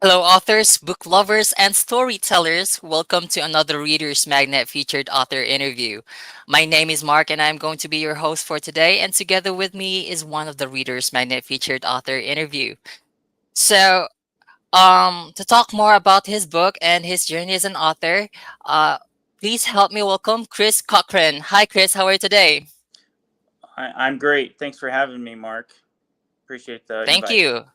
Hello, authors, book lovers, and storytellers. Welcome to another Reader's Magnet featured author interview. My name is Mark, and I'm going to be your host for today. And together with me is one of the Reader's Magnet featured author interview. So, to talk more about his book and his journey as an author, uh, please help me welcome Chris Cochrane. Hi, Chris. How are you today? I'm great. Thanks for having me, Mark. Appreciate the Thank invite. you.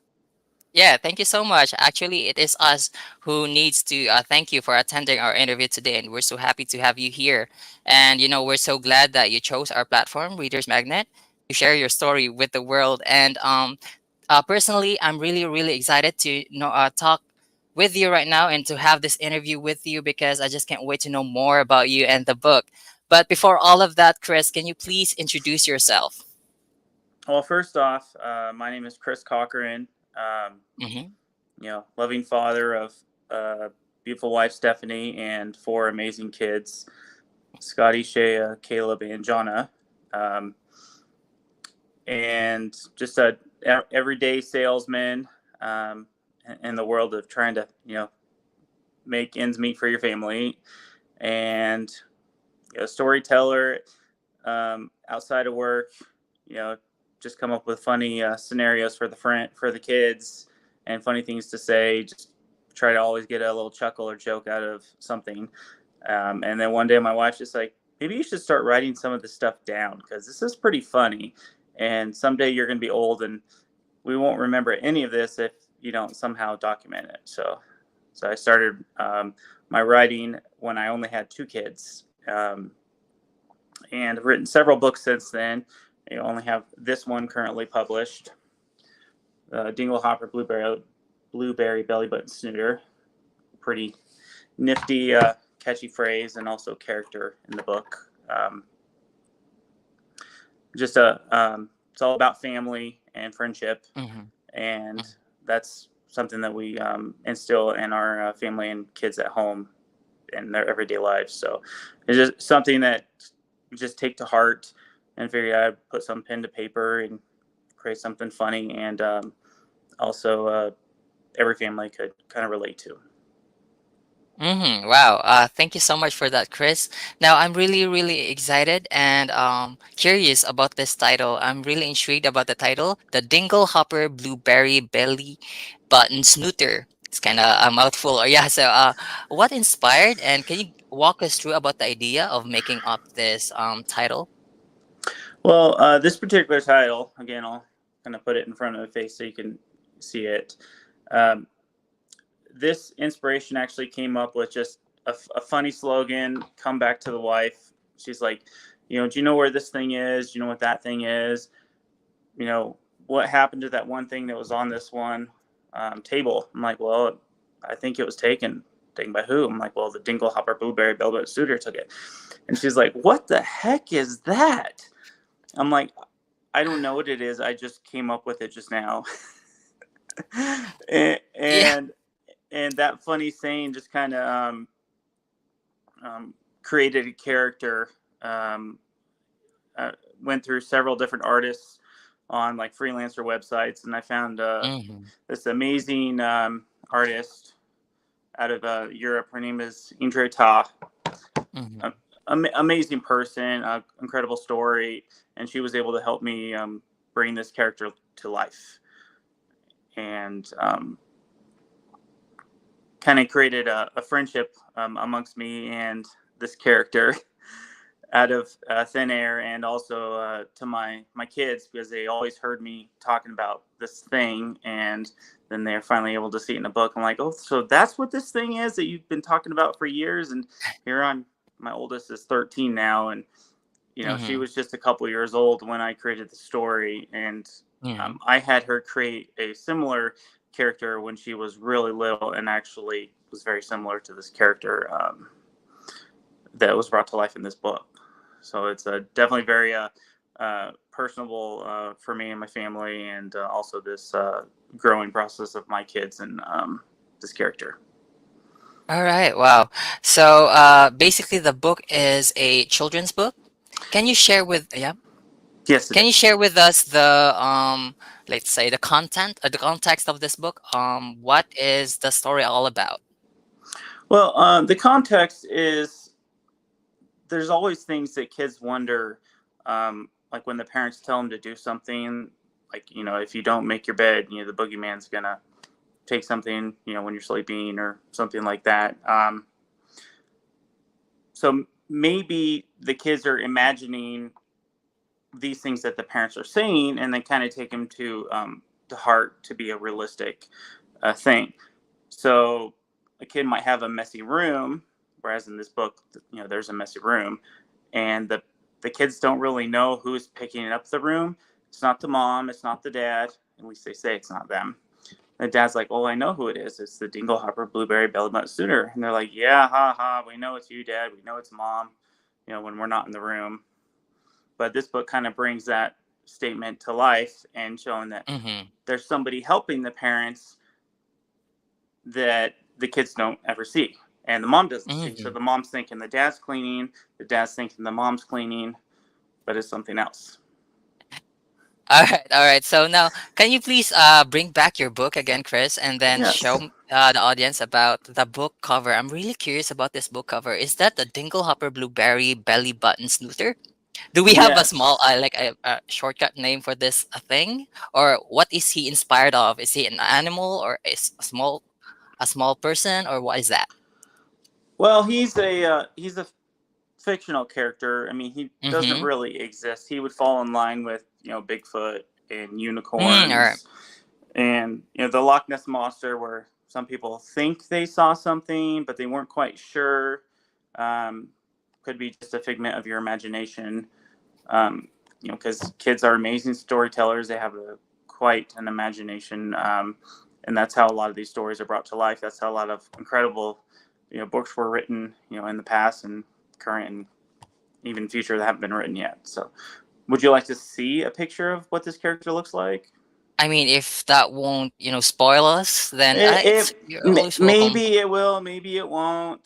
Yeah, thank you so much. Actually, it is us who needs to thank you for attending our interview today, and we're so happy to have you here. And we're so glad that you chose our platform, Readers Magnet, to share your story with the world. And personally, I'm really, really excited to talk with you right now and to have this interview with you because I just can't wait to know more about you and the book. But before all of that, Chris, can you please introduce yourself? Well, first off, my name is Chris Cochrane. Um, Mm-hmm. loving father of beautiful wife Stephanie and four amazing kids: Scotty, Shea, Caleb, and Jonna. Um, and just a everyday salesman in the world of trying to make ends meet for your family, and storyteller outside of work, you know, just come up with funny scenarios for the kids and funny things to say. Just try to always get a little chuckle or joke out of something. And then one day, my wife's just like, maybe you should start writing some of this stuff down because this is pretty funny. And someday you're going to be old and we won't remember any of this if you don't somehow document it. So I started my writing when I only had two kids. And I've written several books since then. I only have this one currently published, Dingle Hopper Blueberry Belly Button Snooter. Pretty nifty, catchy phrase, and also character in the book. Just it's all about family and friendship, Mm-hmm. and that's something that we instill in our family and kids at home in their everyday lives. So it's just something that you just take to heart and figure out put some pen to paper and create something funny and also every family could kind of relate to. Mm-hmm. Wow. Thank you so much for that, Chris. Now, I'm really, really excited and curious about this title. I'm really intrigued about the title, The Dingle Hopper Blueberry Belly Button Snooter. It's kind of a mouthful. Or yeah. So, what inspired and can you walk us through about the idea of making up this title? Well, this particular title, again, I'll kind of put it in front of the face so you can see it. Um, this inspiration actually came up with just a funny slogan. Come back to the wife. She's like, do you know where this thing is? Do you know what that thing is? What happened to that one thing that was on this one table? I'm like, well, I think it was taken. Taken by who? I'm like, well, the Dingle Hopper Blueberry Velvet Suitor took it. And she's like, what the heck is that? I'm like, I don't know what it is. I just came up with it just now. and, Yeah. and and that funny saying just kind of created a character. Um, Went through several different artists on like freelancer websites, and I found Mm-hmm. this amazing artist out of Europe. Her name is Indre Ta. Mm-hmm. Amazing person, incredible story, and she was able to help me bring this character to life, and kind of created a friendship amongst me and this character out of thin air, and also to my kids because they always heard me talking about this thing, and then they're finally able to see it in a book. I'm like, oh, so that's what this thing is that you've been talking about for years. And here I'm, my oldest is 13 now, and she Mm-hmm. was just a couple years old when I created the story, and Mm-hmm. I had her create a similar character when she was really little, and actually was very similar to this character that was brought to life in this book. So it's definitely very personable for me and my family, and also this growing process of my kids and this character. All right. Wow. So, basically, the book is a children's book. Can you share with yeah? Yes, it Can you is. share with us the let's say, the content or the context of this book? What is the story all about? Well, the context is there's always things that kids wonder, like when the parents tell them to do something, like, if you don't make your bed, the boogeyman's gonna take something, when you're sleeping or something like that. So maybe the kids are imagining these things that the parents are saying, and then kind of take them to heart to be a realistic thing. So a kid might have a messy room, whereas in this book, there's a messy room, and the kids don't really know who's picking up the room. It's not the mom. It's not the dad. At least they say it's not them. The dad's like, "Oh, I know who it is. It's the Dinglehopper Blueberry Belly Button Suitor." And they're like, "Yeah, ha ha. We know it's you, Dad. We know it's Mom. When we're not in the room." But this book kind of brings that statement to life and showing that Mm-hmm. there's somebody helping the parents that the kids don't ever see, and the mom doesn't see. So Mm-hmm. the mom's thinking the dad's cleaning, the dad's thinking the mom's cleaning, but it's something else. All right, all right. So now, can you please bring back your book again, Chris, and then show Yes. the audience about the book cover? I'm really curious about this book cover. Is that the Dinglehopper Blueberry Belly Button Snooter? Do we have a small, Yes. like a shortcut name for this thing, or what is he inspired of? Is he an animal, or is a small person, or what is that? Well, he's a fictional character. I mean, he doesn't Mm-hmm. really exist. He would fall in line with Bigfoot and All right. unicorns, and the Loch Ness monster, where some people think they saw something but they weren't quite sure. Um, could be just a figment of your imagination. Um, because kids are amazing storytellers. They have quite an imagination, and that's how a lot of these stories are brought to life. That's how a lot of incredible, books were written, in the past and current and even future that haven't been written yet. So, would you like to see a picture of what this character looks like? I mean, if that won't, spoil us, then It, you're always welcome. maybe it will, maybe it won't.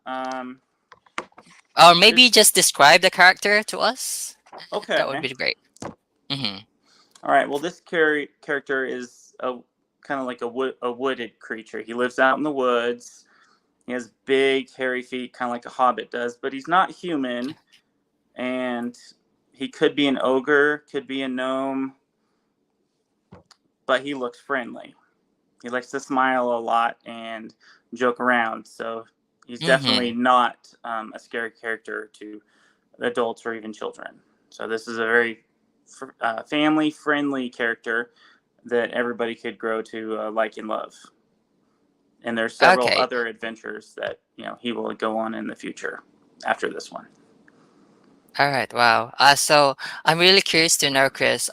Um, Or maybe this just describe the character to us. That would okay. be great. Mm-hmm. All right. Well, this character is a kind of like a wooded creature. He lives out in the woods. He has big, hairy feet, kind of like a hobbit does, but he's not human. And he could be an ogre, could be a gnome, but he looks friendly. He likes to smile a lot and joke around. So he's definitely Mm-hmm. not a scary character to adults or even children. So this is a very family friendly character that everybody could grow to like and love. And there's several Okay. other adventures that he will go on in the future after this one. All right. Wow. So I'm really curious to know, Chris.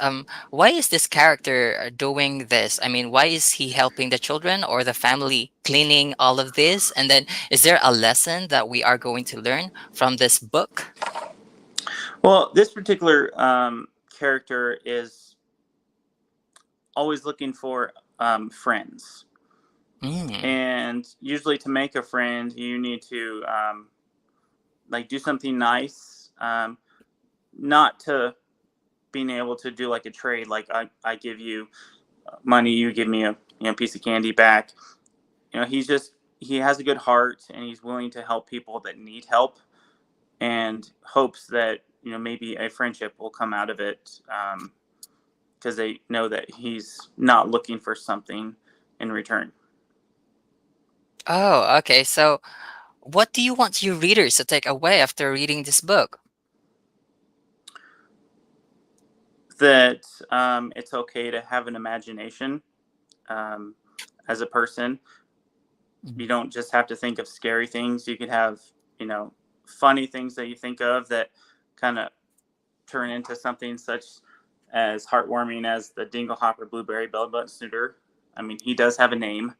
Why is this character doing this? I mean, why is he helping the children or the family cleaning all of this? And then, is there a lesson that we are going to learn from this book? Well, this particular character is always looking for friends, Mm. and usually to make a friend, you need to like do something nice, not to being able to do like a trade, like I give you money, you give me a piece of candy back. He has a good heart, and he's willing to help people that need help, and hopes that maybe a friendship will come out of it, because they know that he's not looking for something in return. Oh, okay. So, what do you want your readers to take away after reading this book? That it's okay to have an imagination, um, as a person. You Mhm. don't just have to think of scary things. You could have you know funny things that you think of that kind of turn into something such as heartwarming as the Dinglehopper Blueberry Belly Button Snooter. I mean, he does have a name,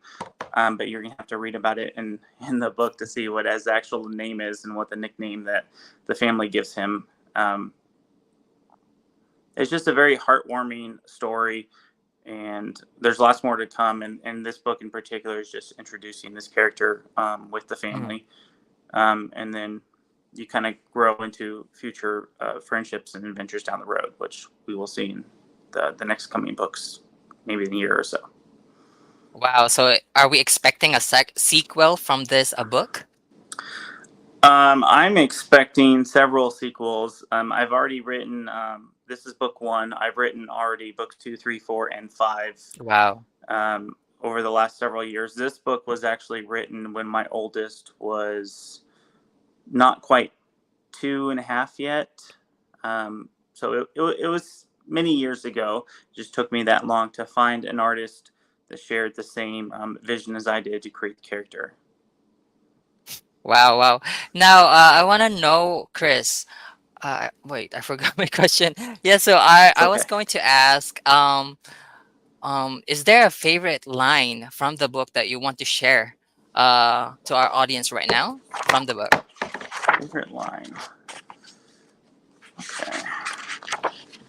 but you're gonna have to read about it in the book to see what his actual name is and what the nickname that the family gives him. Um, it's just a very heartwarming story, and there's lots more to come. And this book in particular is just introducing this character, with the Mm. family, and then you kind of grow into future friendships and adventures down the road, which we will see in the next coming books. maybe in a year or so. Wow. So are we expecting a sequel from this book? I'm expecting several sequels. I've already written. This is book one. I've written already books two, three, four, and five Wow. over the last several years. This book was actually written when my oldest was not quite 2.5 yet. So it was many years ago. It just took me that long to find an artist that shared the same vision as I did to create the character. Wow. Wow. Now, I want to know, Chris. Wait, I forgot my question. Yeah. So It's I was okay. going to ask, is there a favorite line from the book that you want to share, to our audience right now from the book Favorite line. Okay.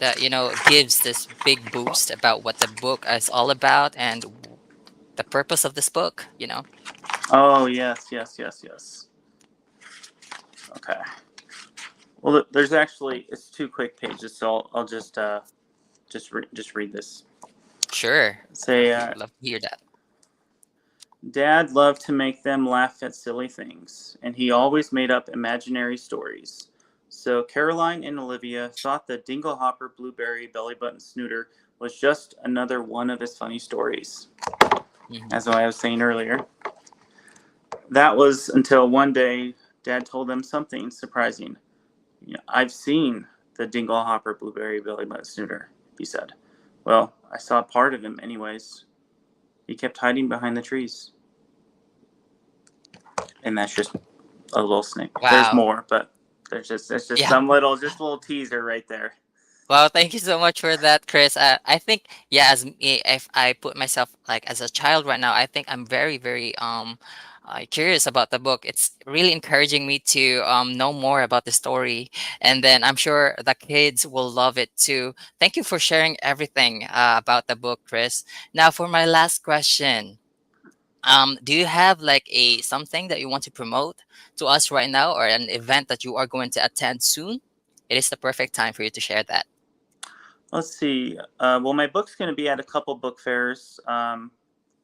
that gives this big boost about what the book is all about and the purpose of this book? Oh yes, yes, yes, yes. Okay. Well, there's actually it's two quick pages, so I'll just read this. Sure. Say, We would love to hear that. Dad loved to make them laugh at silly things, and he always made up imaginary stories. So Caroline and Olivia thought the Dinglehopper Blueberry Belly Button Snooter was just another one of his funny stories. Mhm. As I was saying earlier, that was until one day Dad told them something surprising. I've seen the Dinglehopper Blueberry Belly Button Snooter, he said. Well, I saw part of him anyways. He kept hiding behind the trees. And that's just a little snick. There's Wow. more, but there's just Yeah. some little just a little teaser right there. Well, thank you so much for that, Chris. I think, yeah, as me, if I put myself like as a child right now, I think I'm very, very curious about the book. It's really encouraging me to know more about the story, and then I'm sure the kids will love it too. Thank you for sharing everything about the book, Chris. Now, for my last question, do you have like a something that you want to promote to us right now, or an event that you are going to attend soon? It is the perfect time for you to share that. Let's see. Well, my book's going to be at a couple book fairs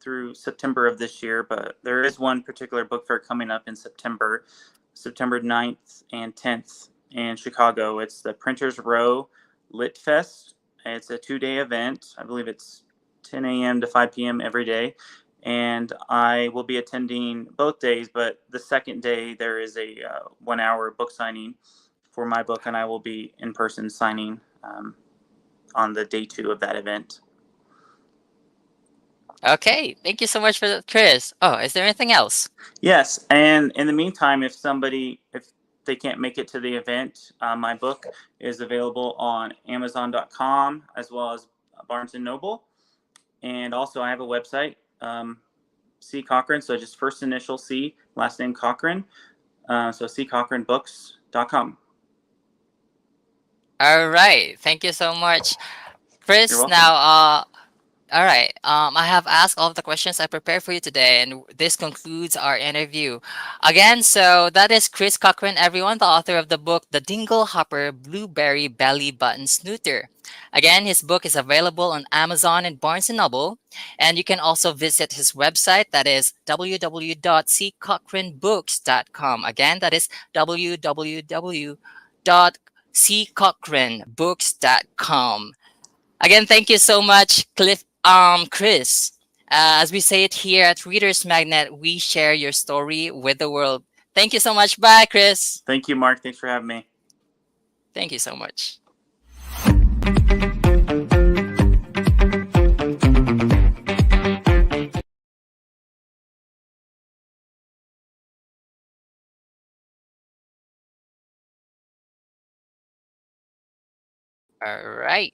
through September of this year, but there is one particular book fair coming up in September, September 9th and 10th in Chicago. It's the Printers Row Lit Fest. It's a 2-day event. I believe it's 10 a.m. to 5 p.m. every day. And I will be attending both days, but the second day there is a 1 hour book signing for my book, and I will be in person signing on the day two of that event. Okay, thank you so much for that, Chris. Oh, is there anything else? Yes, and in the meantime, if they can't make it to the event, my book is available on Amazon.com as well as Barnes and Noble, and also I have a website, C Cochrane. So just first initial C, last name Cochrane. So ccochranebooks.com. All right, thank you so much, You're Chris. welcome. Now, all right. I have asked all of the questions I prepared for you today, and this concludes our interview. Again, so that is Chris Cochrane, everyone, the author of the book, The Dingle Hopper Blueberry Belly Button Snooter. Again, his book is available on Amazon and Barnes and Noble, and you can also visit his website, that is www.ccochranebooks.com. Again, that is www.ccochranebooks.com. Again, thank you so much, Chris. As we say it here at Readers Magnet, we share your story with the world. Thank you so much. Bye, Chris. Thank you, Mark. Thanks for having me. Thank you so much. All right.